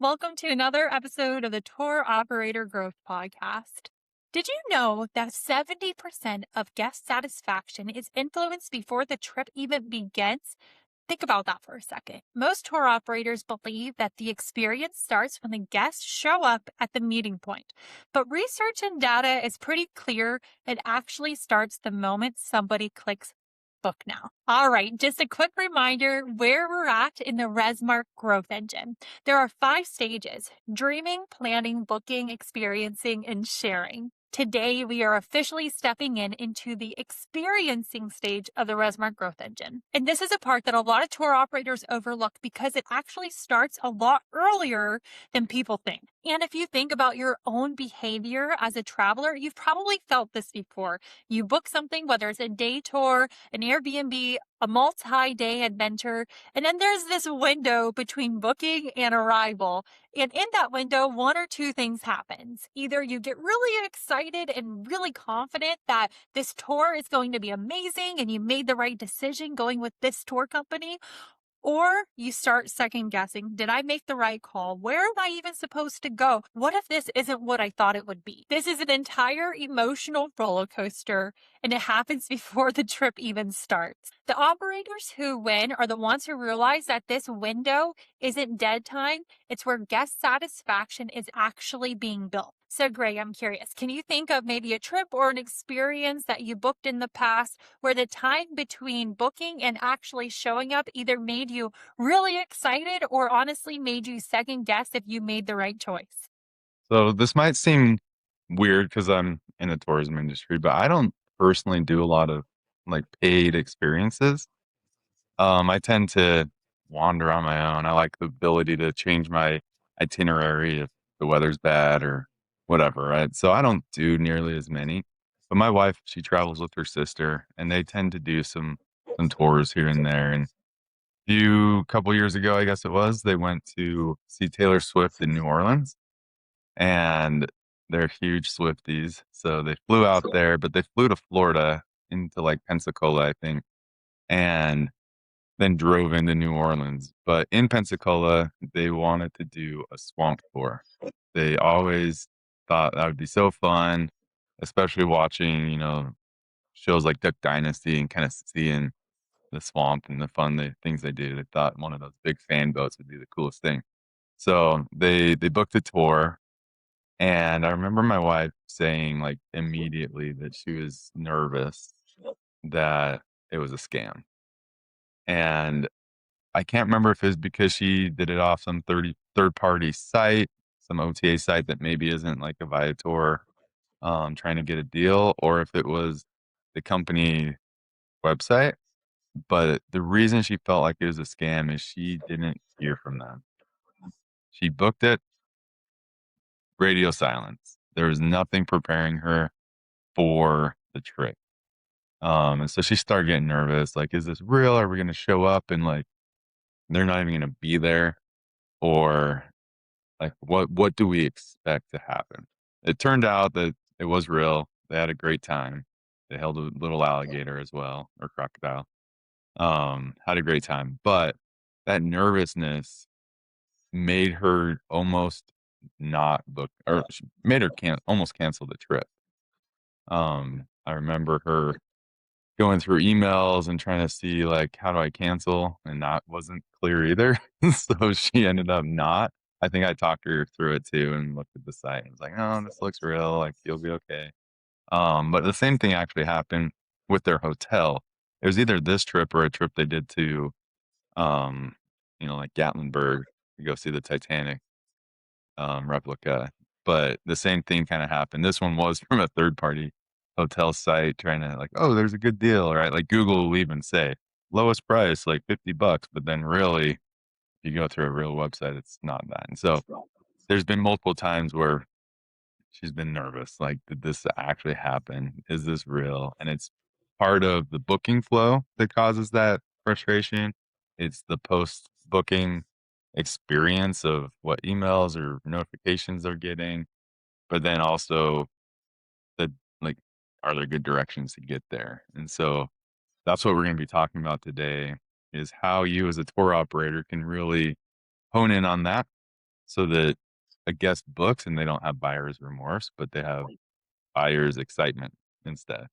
Welcome to another episode of the Tour Operator Growth Podcast. Did you know that 70% of guest satisfaction is influenced before the trip even begins? Think about that for a second. Most tour operators believe that the experience starts when the guests show up at the meeting point. But research and data is pretty clear. It actually starts the moment somebody clicks book now. All right, just a quick reminder where we're at in the Resmark growth engine. There are 5 stages: dreaming, planning, booking, experiencing, and sharing. Today, we are officially stepping into the experiencing stage of the Resmark growth engine. And this is a part that a lot of tour operators overlook because it actually starts a lot earlier than people think. And if you think about your own behavior as a traveler, you've probably felt this before. You book something, whether it's a day tour, an Airbnb, a multi-day adventure, and then there's this window between booking and arrival. And in that window, one or two things happens. Either you get really excited and really confident that this tour is going to be amazing and you made the right decision going with this tour company, or you start second guessing. Did I make the right call? Where am I even supposed to go? What if this isn't what I thought it would be? This is an entire emotional roller coaster, and it happens before the trip even starts. The operators who win are the ones who realize that this window isn't dead time. It's where guest satisfaction is actually being built. So, Greg, I'm curious, can you think of maybe a trip or an experience that you booked in the past where the time between booking and actually showing up either made you really excited or honestly made you second guess if you made the right choice? So this might seem weird because I'm in the tourism industry, but I don't personally do a lot of like paid experiences. I tend to wander on my own. I like the ability to change my itinerary if the weather's bad or whatever, right? So I don't do nearly as many. But my wife, she travels with her sister, and they tend to do some tours here and there. And few couple years ago, I guess it was, they went to see Taylor Swift in New Orleans and they're huge Swifties. So they flew out there, but they flew to Florida into like Pensacola, I think, and then drove into New Orleans. But in Pensacola, they wanted to do a swamp tour. They always thought that would be so fun, especially watching, shows like Duck Dynasty and kind of seeing the swamp and the things they do. They thought one of those big fan boats would be the coolest thing. So they booked a tour. And I remember my wife saying, like, immediately that she was nervous that it was a scam. And I can't remember if it was because she did it off some third party site, some OTA site that maybe isn't like a Viator, trying to get a deal, or if it was the company website. But the reason she felt like it was a scam is she didn't hear from them. She booked it, radio silence. There was nothing preparing her for the trip. And so she started getting nervous, like, "Is this real? Are we gonna show up and, like, they're not even gonna be there? Or, like, what do we expect to happen?" It turned out that it was real. They had a great time. They held a little alligator as well, or crocodile. Had a great time, but that nervousness made her almost not book or sh made her almost cancel the trip. I remember her going through emails and trying to see, like, how do I cancel? And that wasn't clear either. So she ended up not. I think I talked her through it too and looked at the site and was like, "Oh, this looks real, like, you'll be okay." But the same thing actually happened with their hotel. It was either this trip or a trip they did to, um, like Gatlinburg to go see the Titanic, replica. But the same thing kinda happened. This one was from a third party hotel site trying to like, "Oh, there's a good deal," right? Like, Google will even say, "Lowest price, like $50," but then really, if you go through a real website, it's not that. And so, there's been multiple times where she's been nervous, like, "Did this actually happen? Is this real?" And it's part of the booking flow that causes that frustration. It's the post-booking experience of what emails or notifications they're getting, but then also the like, are there good directions to get there? And so that's what we're gonna be talking about today is how you as a tour operator can really hone in on that so that a guest books and they don't have buyer's remorse, but they have buyer's excitement instead.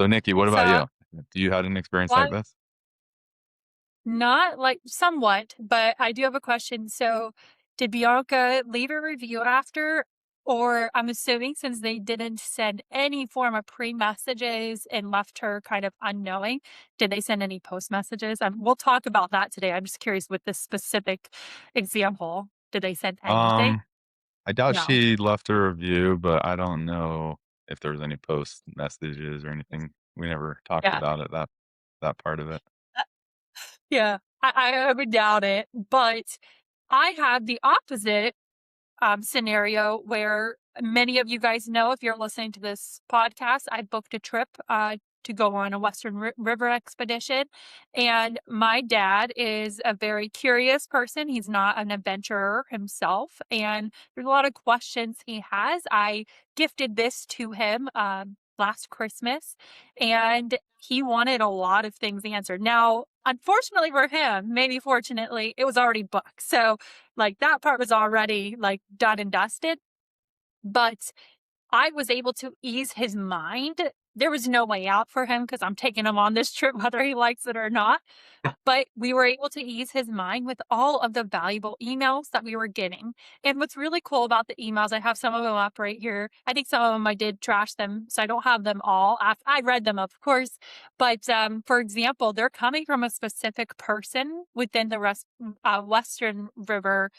So, Nikki, what about So, you? Do you have an experience like one this? not like somewhat, but I do have a question. So, did Bianca leave a review after? Or I'm assuming since they didn't send any form of pre-messages and left her kind of unknowing, did they send any post messages? We'll talk about that today. I'm just curious with this specific example. Did they send anything? Um, I doubt No. she left a review, but I don't know if there was any post messages or anything. We never talked Yeah. about it, that part of it. Yeah. I would doubt it. But I have the opposite scenario where many of you guys know if you're listening to this podcast, I booked a trip to go on a Western River expedition. And my dad is a very curious person. He's not an adventurer himself. And there's a lot of questions he has. I gifted this to him last Christmas, and he wanted a lot of things answered. Now, unfortunately for him, maybe fortunately, it was already booked. So like, that part was already, like, done and dusted, but I was able to ease his mind. There was no way out for him because 'cause I'm taking him on this trip whether he likes it or not. But we were able to ease his mind with all of the valuable emails that we were getting. And what's really cool about the emails, I have some of them up right here. I think some of them I did trash them, so I don't have them all. I read them, of course. But for example, they're coming from a specific person within the Western River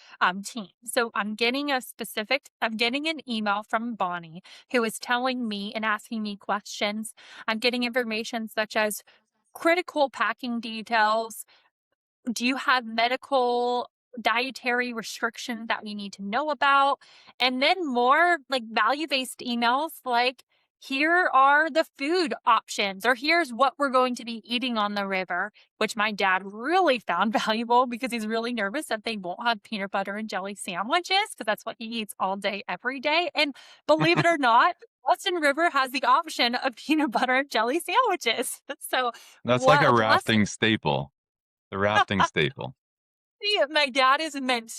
team. So I'm getting an email from Bonnie who is telling me and asking me questions. I'm getting information such as critical packing details. Do you have medical dietary restrictions that we need to know about? And then more like value-based emails like, here are the food options, or here's what we're going to be eating on the river, which my dad really found valuable because he's really nervous that they won't have peanut butter and jelly sandwiches because that's what he eats all day, every day. And believe it or not, Hudson River has the option of peanut butter and jelly sandwiches. So That's like a what lesson rafting staple, the rafting staple. yeah, my dad is meant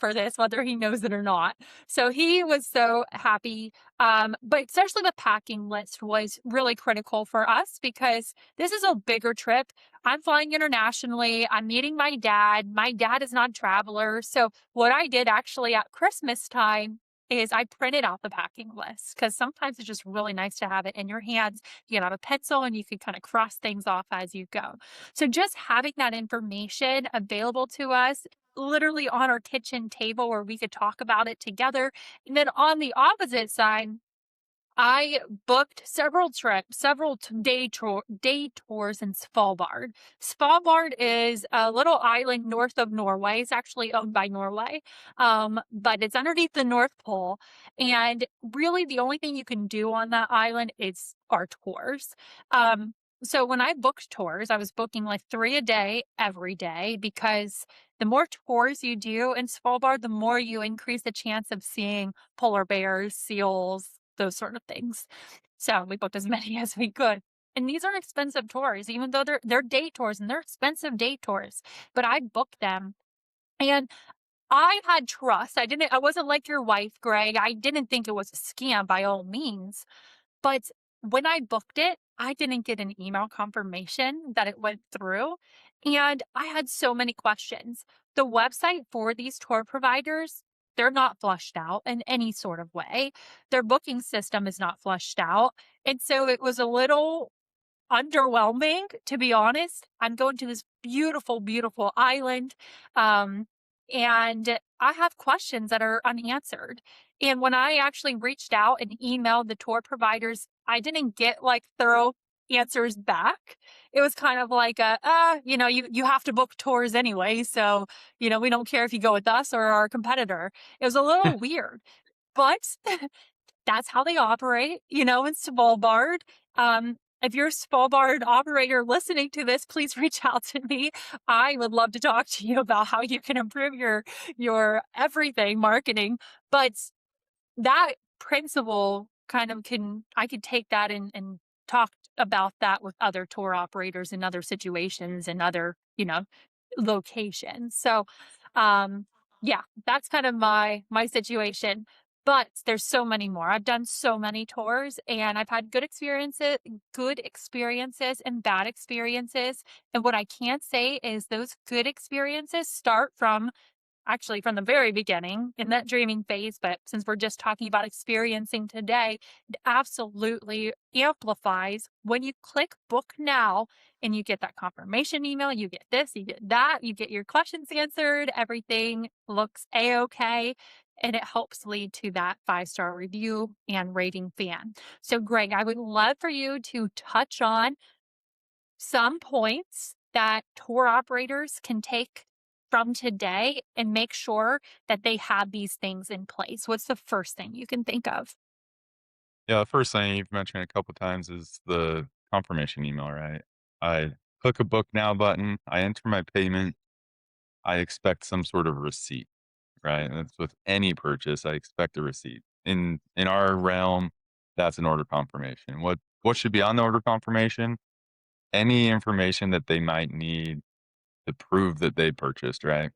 for this, whether he knows it or not. So he was so happy. But especially the packing list was really critical for us because this is a bigger trip. I'm flying internationally. I'm meeting my dad. My dad is not a traveler. So what I did actually at Christmas time is I printed out the packing list because sometimes it's just really nice to have it in your hands. You can have a pencil and you can kind of cross things off as you go. So just having that information available to us literally on our kitchen table where we could talk about it together. And then on the opposite side, I booked several trips, day tours in Svalbard. Svalbard is a little island north of Norway. It's actually owned by Norway, but it's underneath the North Pole. And really, the only thing you can do on that island is our tours. So when I booked tours, I was booking like 3 a day every day because the more tours you do in Svalbard, the more you increase the chance of seeing polar bears, seals, those sort of things. So we booked as many as we could. And these are expensive tours, even though they're day tours and they're expensive day tours. But I booked them and I had trust. I wasn't like your wife, Greg. I didn't think it was a scam by all means. But when I booked it, I didn't get an email confirmation that it went through. And I had so many questions. The website for these tour providers, they're not flushed out in any sort of way. Their booking system is not flushed out. And so it was a little underwhelming, to be honest. I'm going to this beautiful, beautiful island. Um, and I have questions that are unanswered. And when I actually reached out and emailed the tour providers, I didn't get like thorough answers back. It was kind of like you have to book tours anyway. So, we don't care if you go with us or our competitor. It was a little weird, but that's how they operate, in Svalbard. If you're a Svalbard operator listening to this, please reach out to me. I would love to talk to you about how you can improve your everything marketing. But that principle kind of I could take that and talk about that with other tour operators in other situations and other, locations. So, um, Yeah, that's kind of my situation, but there's so many more. I've done so many tours and I've had good experiences and bad experiences. And what I can say is those good experiences start from actually from the very beginning in that dreaming phase. But since we're just talking about experiencing today, it absolutely amplifies when you click book now and you get that confirmation email. You get this, you get that, you get your questions answered, everything looks a okay. And it helps lead to that 5-star review and rating fan. So, Greg, I would love for you to touch on some points that tour operators can take from today and make sure that they have these things in place? What's the first thing you can think of? Yeah, the first thing you've mentioned a couple times is the confirmation email, right? I click a book now button, I enter my payment, I expect some sort of receipt, right? And that's with any purchase, I expect a receipt. In our realm, that's an order confirmation. What should be on the order confirmation? Any information that they might need to prove that they purchased, right?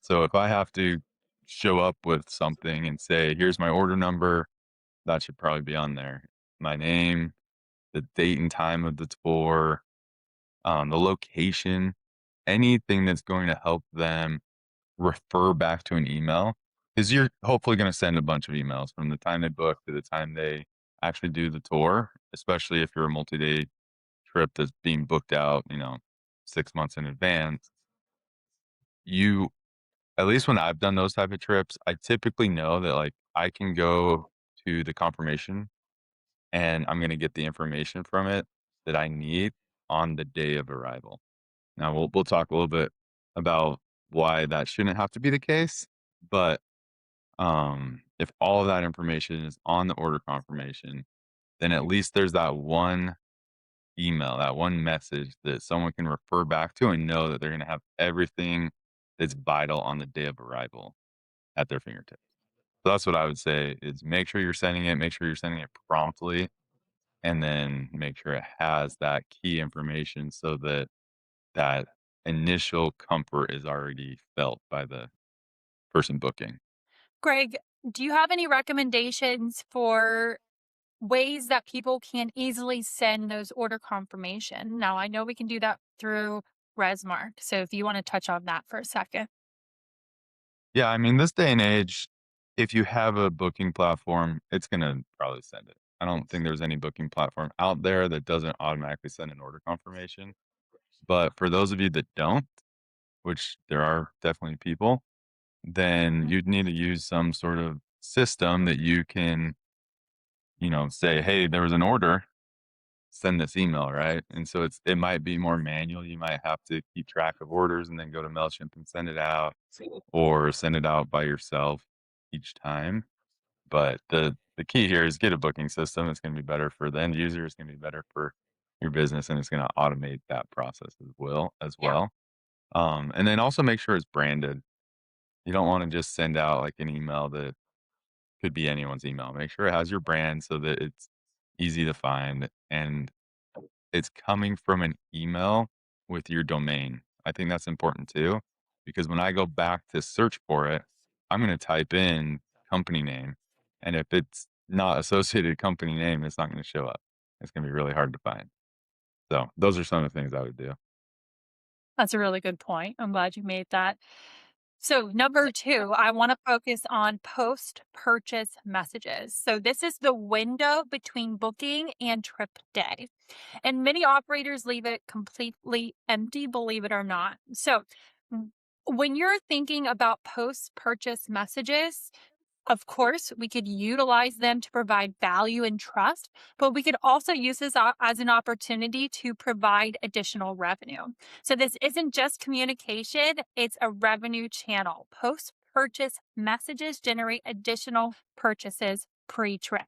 So if I have to show up with something and say, here's my order number, that should probably be on there. My name, the date and time of the tour, the location, anything that's going to help them refer back to an email. Because you're hopefully going to send a bunch of emails from the time they book to the time they actually do the tour, especially if you're a multi day trip that's being booked out, 6 months in advance. You, at least when I've done those type of trips, I typically know that like I can go to the confirmation and I'm gonna get the information from it that I need on the day of arrival. Now we'll talk a little bit about why that shouldn't have to be the case, but if all of that information is on the order confirmation, then at least there's that one email, that one message that someone can refer back to and know that they're gonna have everything that's vital on the day of arrival at their fingertips. So that's what I would say is make sure you're sending it promptly and then make sure it has that key information so that that initial comfort is already felt by the person booking. Greg, do you have any recommendations for ways that people can easily send those order confirmation? Now, I know we can do that through Resmark. So if you want to touch on that for a second. Yeah, I mean, this day and age, if you have a booking platform, it's gonna probably send it. I don't think there's any booking platform out there that doesn't automatically send an order confirmation. But for those of you that don't, which there are definitely people, then you'd need to use some sort of system that you can, say, "Hey, there was an order, send this email," right? And so it might be more manual. You might have to keep track of orders and then go to Mailchimp and send it out, or send it out by yourself each time. But the key here is get a booking system. It's gonna be better for the end user, it's gonna be better for your business, and it's gonna automate that process as Yeah. well. And then also make sure it's branded. You don't wanna just send out, like, an email that could be anyone's email. Make sure it has your brand so that it's easy to find and it's coming from an email with your domain. I think that's important too, because when I go back to search for it, I'm going to type in company name. And if it's not associated company name, it's not going to show up. It's going to be really hard to find. So those are some of the things I would do. That's a really good point. I'm glad you made that. So, number two, I want to focus on post purchase messages. So, this is the window between booking and trip day. And many operators leave it completely empty, believe it or not. So, when you're thinking about post purchase messages, of course, we could utilize them to provide value and trust, but we could also use this as an opportunity to provide additional revenue. So, this isn't just communication, it's a revenue channel. Post purchase messages generate additional purchases pre trip.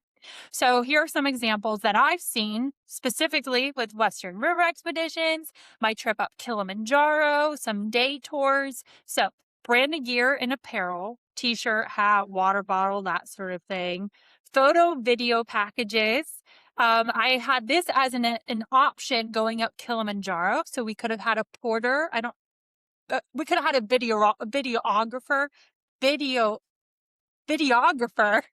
So, here are some examples that I've seen specifically with Western River Expeditions, my trip up Kilimanjaro, some day tours. So, branded gear and apparel, t-shirt, hat, water bottle, that sort of thing. Photo, video packages. I had this as an option going up Kilimanjaro, so we could have had a porter. I don't. We could have had a videographer video videographer,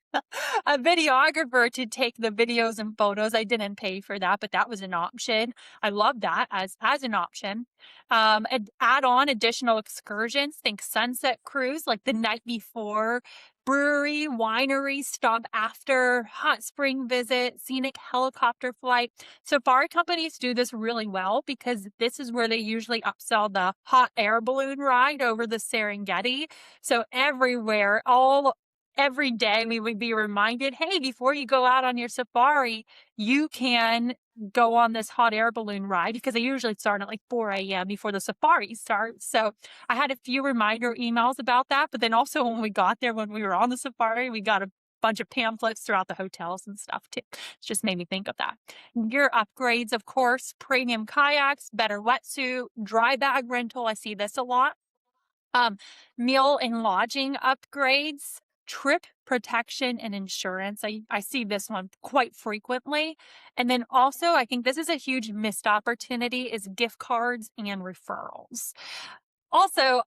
a videographer to take the videos and photos. I didn't pay for that, but that was an option. I love that as an option. Add on additional excursions. Think sunset cruise, like the night before, brewery, winery stop after, hot spring visit, scenic helicopter flight. Safari companies do this really well because this is where they usually upsell the hot air balloon ride over the Serengeti. So everywhere, all every day we would be reminded, hey, before you go out on your safari, you can go on this hot air balloon ride because they usually start at like 4 a.m. before the safari starts. So I had a few reminder emails about that. But then also when we got there, when we were on the safari, we got a bunch of pamphlets throughout the hotels and stuff too. It just made me think of that. Gear upgrades, of course, premium kayaks, better wetsuit, dry bag rental. I see this a lot. Um, Meal and lodging upgrades, trip protection and insurance. I see this one quite frequently. And then also, I think this is a huge missed opportunity is gift cards and referrals. Also,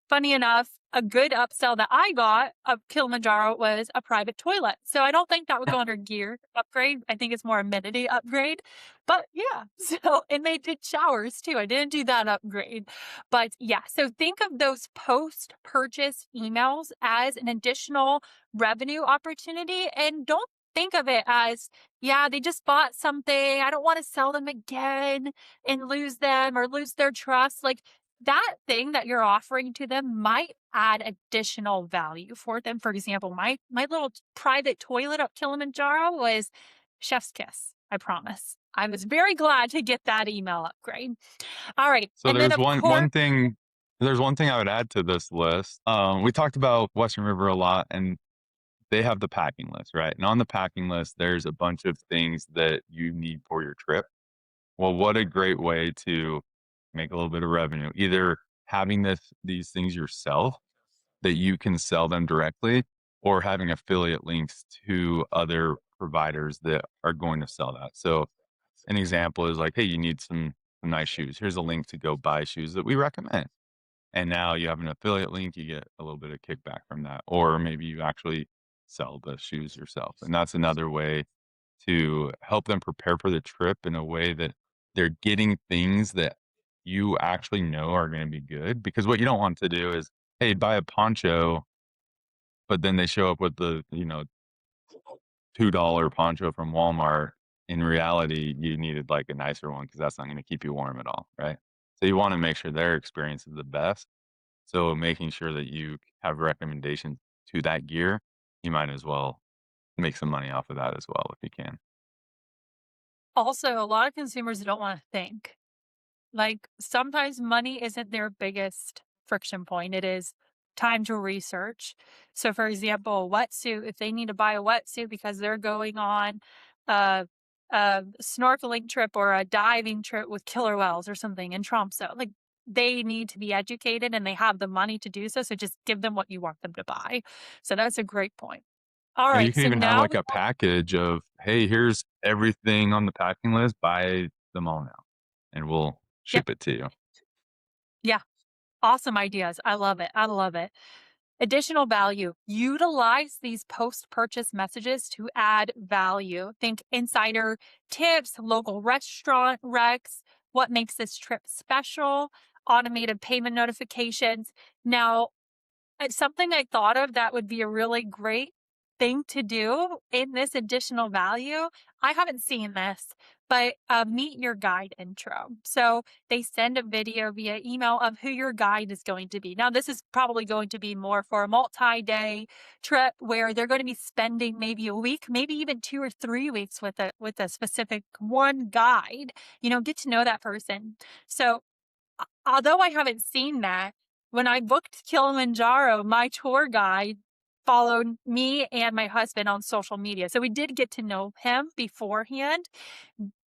funny enough, a good upsell that I got of Kilimanjaro was a private toilet. So I don't think that would go under gear upgrade. I think it's more amenity upgrade. But yeah, so and they did showers too. I didn't do that upgrade. But yeah, so think of those post-purchase emails as an additional revenue opportunity and don't think of it as, yeah, they just bought something. I don't want to sell them again and lose them or lose their trust. Like that thing that you're offering to them might add additional value for them. For example, my little private toilet up Kilimanjaro was chef's kiss, I promise. I was very glad to get that email upgrade. All right. So And then there's of one course, one thing there's one thing I would add to this list. We talked about Western River a lot, and they have the packing list, right? And on the packing list, there's a bunch of things that you need for your trip. Well, what a great way to make a little bit of revenue. Either having these things yourself that you can sell them directly, or having affiliate links to other providers that are going to sell that. So an example is like, hey, you need some nice shoes. Here's a link to go buy shoes that we recommend. And now you have an affiliate link, you get a little bit of kickback from that. Or maybe you actually sell the shoes yourself. And that's another way to help them prepare for the trip in a way that they're getting things that you actually know are going to be good. Because what you don't want to do is, hey, buy a poncho, but then they show up with the, $2 poncho from Walmart. In reality, you needed like a nicer one because that's not going to keep you warm at all, right? So you want to make sure their experience is the best. So making sure that you have recommendations to that gear, you might as well make some money off of that as well if you can. also a lot of consumers don't want to think. Like, sometimes money isn't their biggest friction point, it is time to research. So, for example, a wetsuit, if they need to buy a wetsuit because they're going on a, a snorkeling trip or a diving trip with killer whales or something in Tromso, like, they need to be educated and they have the money to do so. So, just give them what you want them to buy. So, that's a great point. All Yeah, you right. can So, even have now like we a package of, hey, here's everything on the packing list, buy them all now, and we'll yep. ship it to you. Yeah. Awesome ideas. I love it. I love it. Additional value. Utilize these post purchase messages to add value. Think insider tips, local restaurant recs, what makes this trip special, automated payment notifications. Now, it's something I thought of that would be a really great thing to do in this additional value. I haven't seen this, but meet your guide intro. So they send a video via email of who your guide is going to be. Now, this is probably going to be more for a multi-day trip where they're going to be spending maybe a week, maybe even 2 or 3 weeks with a specific one guide. Get to know that person. So although I haven't seen that, when I booked Kilimanjaro, my tour guide followed me and my husband on social media. So we did get to know him beforehand,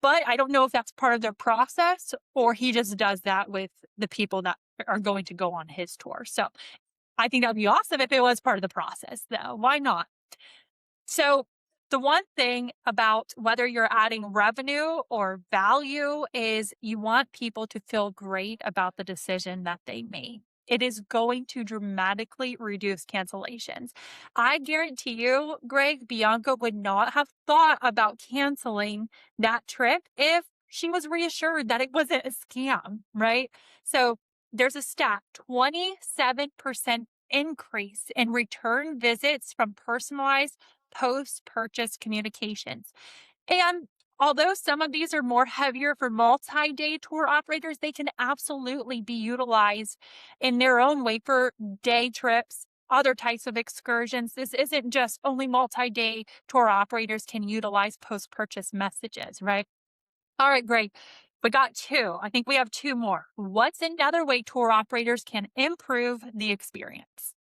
but I don't know if that's part of their process or he just does that with the people that are going to go on his tour. So I think that'd be awesome if it was part of the process, though. Why not? So, the one thing about whether you're adding revenue or value is you want people to feel great about the decision that they made. it is going to dramatically reduce cancellations. I guarantee you, Greg, Bianca would not have thought about canceling that trip if she was reassured that it wasn't a scam, right? So there's a stat 27% increase in return visits from personalized post purchase communications. And although some of these are more heavier for multi-day tour operators, they can absolutely be utilized in their own way for day trips, other types of excursions. This isn't just only multi-day tour operators can utilize post-purchase messages, right? All right, great. We got two. I think we have two more. What's another way tour operators can improve the experience?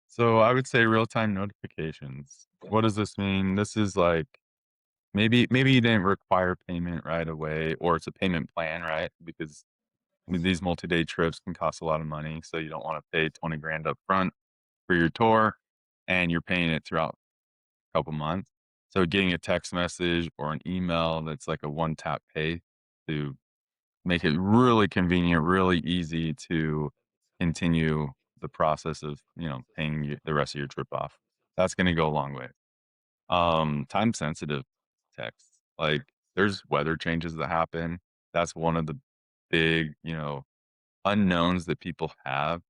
So I would say real-time notifications. What does this mean? This is like maybe you didn't require payment right away, or it's a payment plan, right? Because these multi-day trips can cost a lot of money, so you don't wanna pay 20 grand up front for your tour, and you're paying it throughout a couple months. So getting a text message or an email that's like a one-tap pay to make it really convenient, really easy to continue the process of, paying the rest of your trip off. That's gonna go a long way. Time sensitive texts. Like, there's weather changes that happen. That's one of the big, unknowns that people have.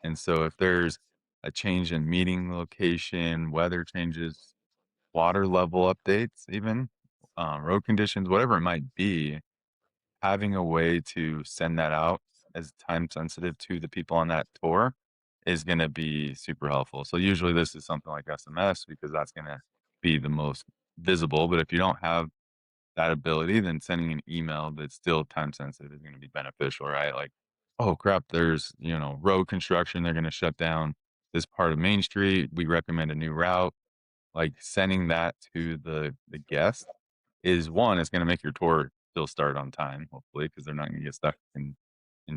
And so if there's a change in meeting location, weather changes, water level updates, even road conditions, whatever it might be, having a way to send that out as time sensitive to the people on that tour is going to be super helpful. So usually this is something like SMS because that's going to be the most visible. But if you don't have that ability, then sending an email that's still time sensitive is going to be beneficial, right? Like, oh crap, there's, road construction. They're going to shut down this part of Main Street. We recommend a new route. Like sending that to the guest is one, it's gonna make your tour still start on time, hopefully, because 'cause they're not gonna get stuck in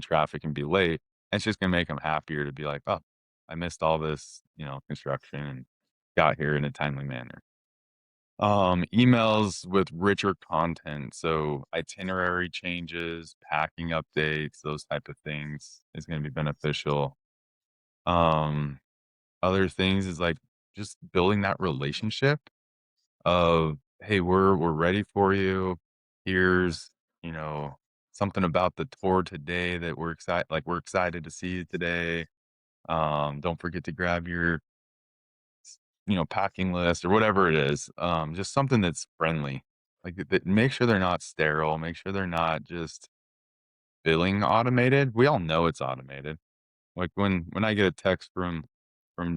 traffic and be late. And it's just gonna make them happier to be like, "Oh, I missed all this, construction and got here in a timely manner." Emails with richer content, so itinerary changes, packing updates, those type of things is gonna be beneficial. Um, Other things is, like, just building that relationship of, "Hey, we're ready for you. Here's, you know, something about the tour today that we're excited to see you today. Don't forget to grab your, packing list," or whatever it is. Just something that's friendly. Like, that make sure they're not sterile, make sure they're not just billing automated. We all know it's automated. Like, when I get a text from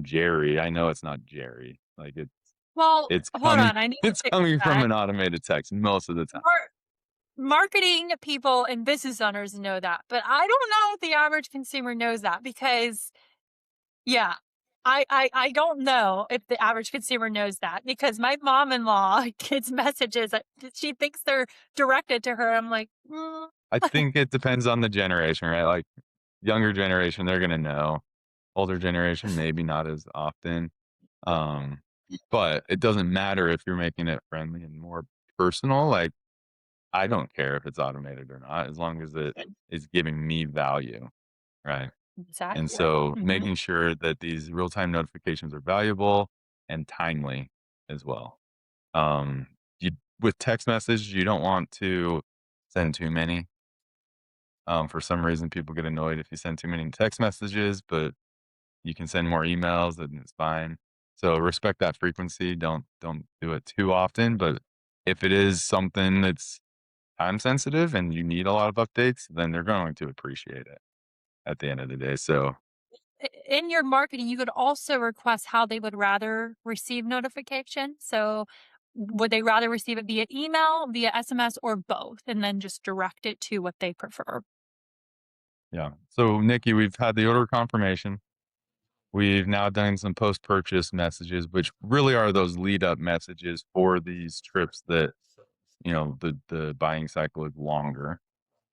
Jerry, I know it's not Jerry. Like, Well, it's hold coming on. I need to it's fix coming from that. an automated text most of the time. Marketing people and business owners know that, but I don't know if the average consumer knows that because yeah, I don't know if the average consumer knows that because my mom-in-law gets messages that she thinks they're directed to her. I'm like, "Mm." I think it depends on the generation, right? Like, younger generation, they're gonna know. Older generation, maybe not as often. Um, but it doesn't matter if you're making it friendly and more personal, like, I don't care if it's automated or not, as long as it is giving me value, right? And Exactly. so Mhm. making sure that these real-time notifications are valuable and timely as well. Um, you with text message, you don't want to send too many. For some reason, people get annoyed if you send too many text messages, but you can send more emails and it's fine. So respect that frequency. Don't do it too often. But if it is something that's time sensitive and you need a lot of updates, then they're going to appreciate it at the end of the day. So In your marketing, you could also request how they would rather receive notification. So, would they rather receive it via email, via SMS, or both, and then just direct it to what they prefer? yeah. So Nikki, we've had the order confirmation. We've now done some post-purchase messages, which really are those lead up messages for these trips that, the buying cycle is longer.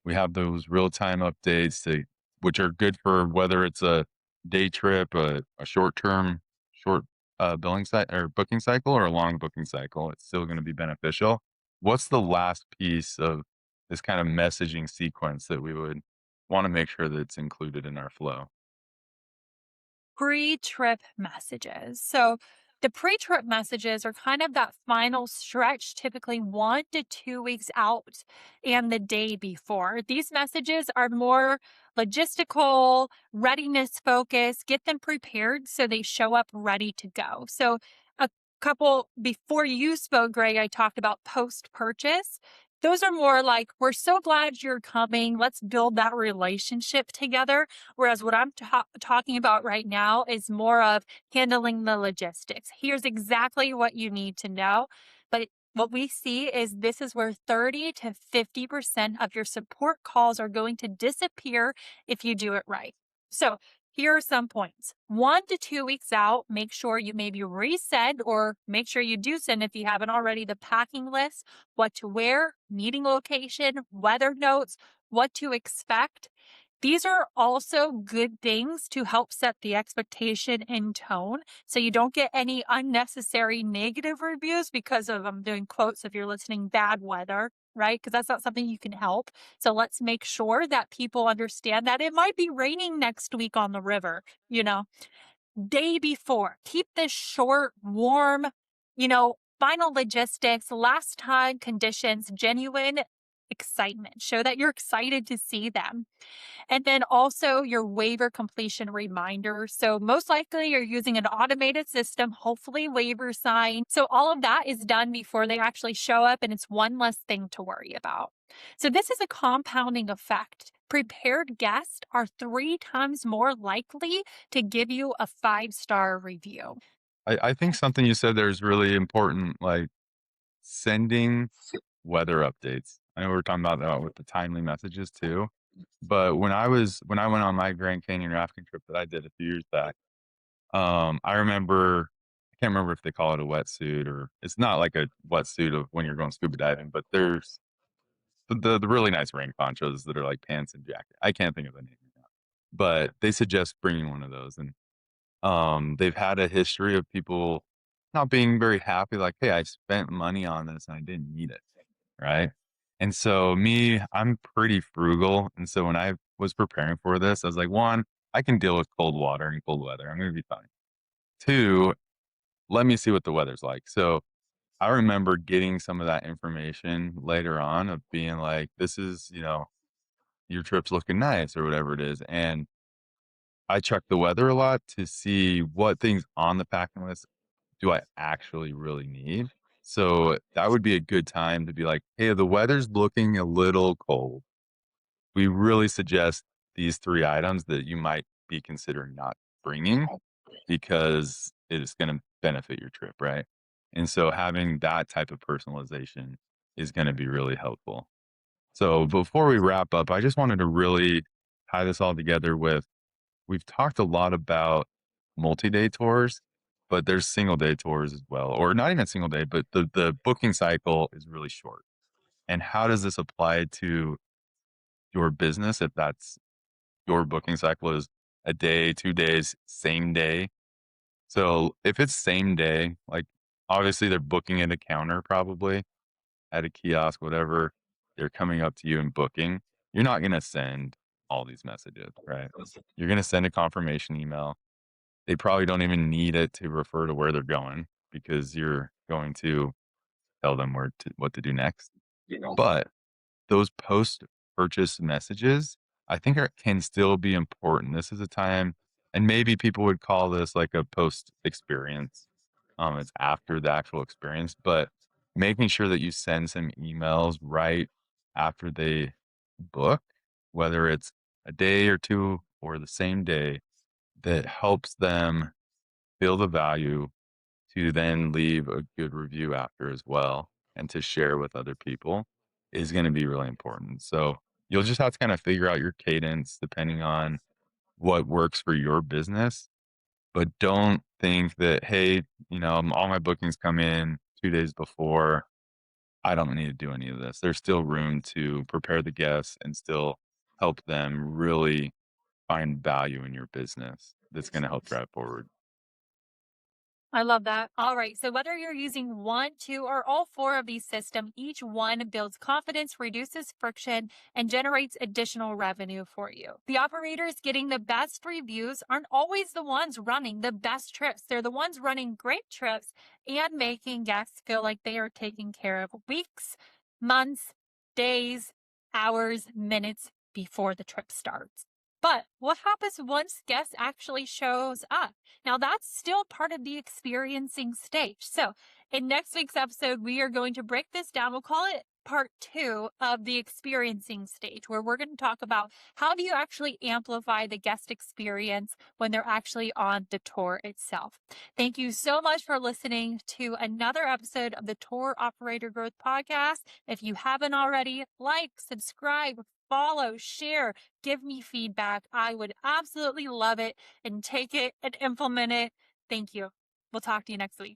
We have those real-time updates which are good for whether it's a day trip, a short-term, short, billing cycle or booking cycle or a long booking cycle. It's still gonna be beneficial. What's the last piece of this kind of messaging sequence that we would wanna make sure that it's included in our flow. Pre-trip messages. So the pre-trip messages are kind of that final stretch, typically 1 to 2 weeks out and the day before. These messages are more logistical, readiness focused, get them prepared so they show up ready to go. So a couple before you spoke, Greg, I talked about post purchase. Those are more like, we're so glad you're coming. Let's build that relationship together. Whereas what I'm talking about right now is more of handling the logistics. Here's exactly what you need to know. But what we see is this is where 30 to 50% of your support calls are going to disappear if you do it right. So here are some points. 1 to 2 weeks out, make sure you maybe resend or make sure you do send if you haven't already the packing list, what to wear, meeting location, weather notes, what to expect. These are also good things to help set the expectation and tone so you don't get any unnecessary negative reviews because of, I'm doing quotes if you're listening, bad weather, right? Because that's not something you can help. So let's make sure that people understand that it might be raining next week on the river, day before. Keep this short, warm, final logistics, last time conditions, genuine excitement. Show that you're excited to see them. And then also your waiver completion reminder. So most likely you're using an automated system, hopefully waiver sign. So all of that is done before they actually show up and it's one less thing to worry about. So this is a compounding effect. Prepared guests are 3 times more likely to give you a 5-star review. I think something you said there is really important, like sending weather updates. I know we are talking about that with the timely messages too, but when I went on my Grand Canyon rafting trip that I did a few years back, I remember I can't remember if they call it a wetsuit or it's not like a wetsuit of when you're going scuba diving, but there's the really nice rain ponchos that are like pants and jacket. I can't think of the name right now, but they suggest bringing one of those, and they've had a history of people not being very happy, like, "Hey, I spent money on this and I didn't need it," right? And so me, I'm pretty frugal, and so when I was preparing for this, I was like, 1, I can deal with cold water and cold weather. I'm gonna be fine. 2, let me see what the weather's like. So I remember getting some of that information later on of being like, "This is, your trip's looking nice," or whatever it is, and I check the weather a lot to see what things on the packing list do I actually really need? So that would be a good time to be like, "Hey, the weather's looking a little cold. We really suggest these 3 items that you might be considering not bringing because it is gonna benefit your trip," right? And so having that type of personalization is gonna be really helpful. So before we wrap up, I just wanted to really tie this all together with we've talked a lot about multi-day tours, but there's single day tours as well, or not even single day, but the booking cycle is really short. And how does this apply to your business if that's your booking cycle is a day, 2 days, same day? So if it's same day, like obviously they're booking at a counter probably at a kiosk, whatever, they're coming up to you and booking. You're not going to send all these messages, right? You're going to send a confirmation email. They probably don't even need it to refer to where they're going because you're going to tell them what to do next. But those post-purchase messages, I think can still be important. This is a time and maybe people would call this like a post experience. It's after the actual experience, but making sure that you send some emails right after they book, whether it's a day or 2 or the same day, that helps them feel the value to then leave a good review after as well and to share with other people is going to be really important. So you'll just have to kind of figure out your cadence depending on what works for your business, but don't think that, hey, all my bookings come in 2 days before. I don't need to do any of this. There's still room to prepare the guests and still help them really find value in your business that's going to help drive forward. I love that. All right. So whether you're using one, two, or all four of these systems, each one builds confidence, reduces friction, and generates additional revenue for you. The operators getting the best reviews aren't always the ones running the best trips. They're the ones running great trips and making guests feel like they are taken care of weeks, months, days, hours, minutes before the trip starts. But what happens once guests actually shows up? Now, that's still part of the experiencing stage. So, in next week's episode, we are going to break this down. We'll call it part two of the experiencing stage, where we're going to talk about how do you actually amplify the guest experience when they're actually on the tour itself. Thank you so much for listening to another episode of the Tour Operator Growth Podcast. If you haven't already, like, subscribe, follow, share, give me feedback. I would absolutely love it and take it and implement it. Thank you. We'll talk to you next week.